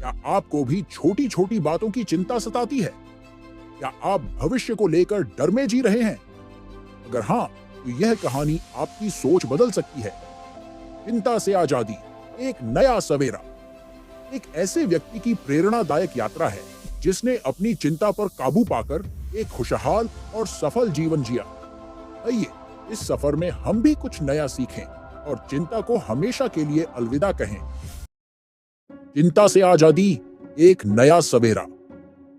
क्या आपको भी छोटी छोटी बातों की चिंता सताती है? क्या आप भविष्य को लेकर डर में जी रहे हैं? अगर हाँ, तो यह कहानी आपकी सोच बदल सकती है। चिंता से आजादी, एक नया सवेरा। एक ऐसे व्यक्ति की प्रेरणादायक यात्रा है जिसने अपनी चिंता पर काबू पाकर एक खुशहाल और सफल जीवन जिया। आइए इस सफर में हम भी कुछ नया सीखें और चिंता को हमेशा के लिए अलविदा कहें। चिंता से आजादी, एक नया सवेरा।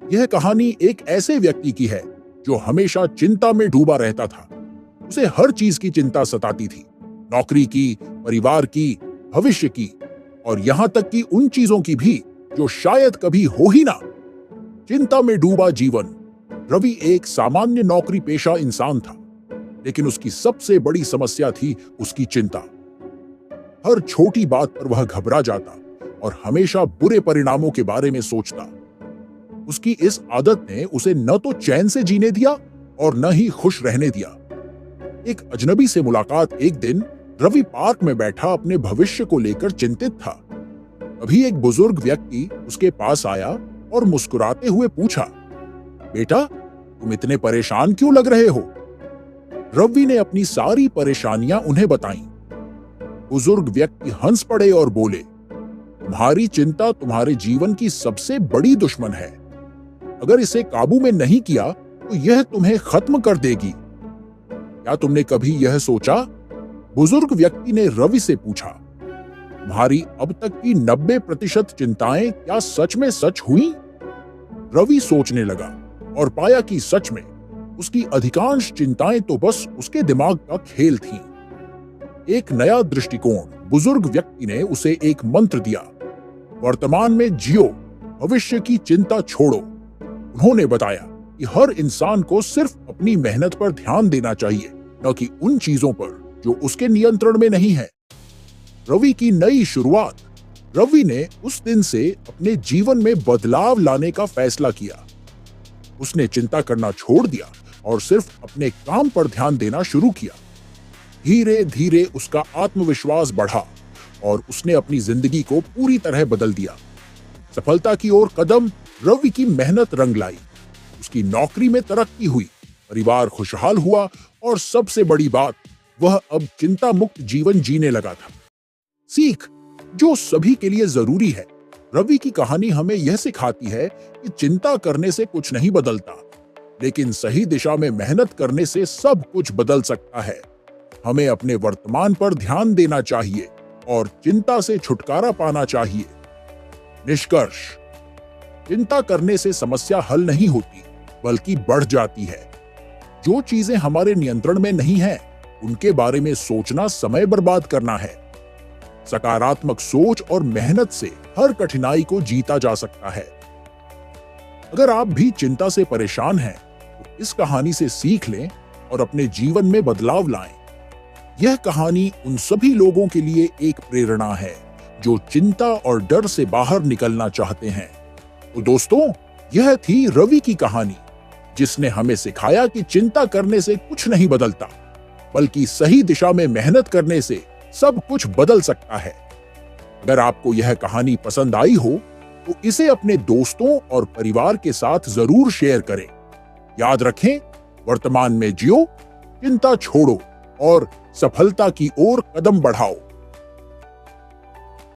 यह कहानी एक ऐसे व्यक्ति की है जो हमेशा चिंता में डूबा रहता था। उसे हर चीज की चिंता सताती थी, नौकरी की, परिवार की, भविष्य की और यहां तक कि उन चीजों की भी जो शायद कभी हो ही ना। चिंता में डूबा जीवन। रवि एक सामान्य नौकरी पेशा इंसान था, लेकिन उसकी सबसे बड़ी समस्या थी उसकी चिंता। हर छोटी बात पर वह घबरा जाता और हमेशा बुरे परिणामों के बारे में सोचता। उसकी इस आदत ने उसे न तो चैन से जीने दिया और न ही खुश रहने दिया। एक अजनबी से मुलाकात एक दिन रवि पार्क में बैठा अपने भविष्य को लेकर चिंतित था। अभी एक बुजुर्ग व्यक्ति उसके पास आया और मुस्कुराते हुए पूछा, बेटा, तुम इतने परेशान क्यों लग रहे हो? रवि ने अपनी सारी परेशानियां उन्हें बताईं। बुजुर्ग व्यक्ति हंस पड़े और बोले, तुम्हारी चिंता तुम्हारे जीवन की सबसे बड़ी दुश्मन है। अगर इसे काबू में नहीं किया तो यह तुम्हें खत्म कर देगी। क्या तुमने कभी यह सोचा? बुजुर्ग व्यक्ति ने रवि से पूछा, तुम्हारी अब तक की 90% चिंताएं क्या सच में सच हुई? रवि सोचने लगा और पाया कि सच में उसकी अधिकांश चिंताएं तो बस उसके दिमाग का खेल थीं। एक नया दृष्टिकोण। बुजुर्ग व्यक्ति ने उसे एक मंत्र दिया, वर्तमान में जियो, भविष्य की चिंता छोड़ो। उन्होंने बताया कि हर इंसान को सिर्फ अपनी मेहनत पर ध्यान देना चाहिए, न कि उन चीजों पर जो उसके नियंत्रण में नहीं है। रवि की नई शुरुआत। रवि ने उस दिन से अपने जीवन में बदलाव लाने का फैसला किया। उसने चिंता करना छोड़ दिया और सिर्फ अपने काम पर ध्यान देना शुरू किया। धीरे धीरे उसका आत्मविश्वास बढ़ा और उसने अपनी जिंदगी को पूरी तरह बदल दिया। सफलता की ओर कदम। रवि की मेहनत रंग लाई। उसकी नौकरी में तरक्की हुई, परिवार खुशहाल हुआ और सबसे बड़ी बात, वह अब चिंता मुक्त जीवन जीने लगा था। सीख जो सभी के लिए जरूरी है। रवि की कहानी हमें यह सिखाती है कि चिंता करने से कुछ नहीं बदलता, लेकिन सही दिशा में मेहनत करने से सब कुछ बदल सकता है। हमें अपने वर्तमान पर ध्यान देना चाहिए और चिंता से छुटकारा पाना चाहिए। निष्कर्ष, चिंता करने से समस्या हल नहीं होती, बल्कि बढ़ जाती है। जो चीजें हमारे नियंत्रण में नहीं हैं, उनके बारे में सोचना समय बर्बाद करना है। सकारात्मक सोच और मेहनत से हर कठिनाई को जीता जा सकता है। अगर आप भी चिंता से परेशान हैं, तो इस कहानी से सीख लें और अपने जीवन में बदलाव लाएं। यह कहानी उन सभी लोगों के लिए एक प्रेरणा है जो चिंता और डर से बाहर निकलना चाहते हैं। तो दोस्तों, यह थी रवि की कहानी, जिसने हमें सिखाया कि चिंता करने से कुछ नहीं बदलता, बल्कि सही दिशा में मेहनत करने से सब कुछ बदल सकता है। अगर आपको यह कहानी पसंद आई हो तो इसे अपने दोस्तों और परिवार के साथ जरूर शेयर करें। याद रखें, वर्तमान में जियो, चिंता छोड़ो और सफलता की ओर कदम बढ़ाओ।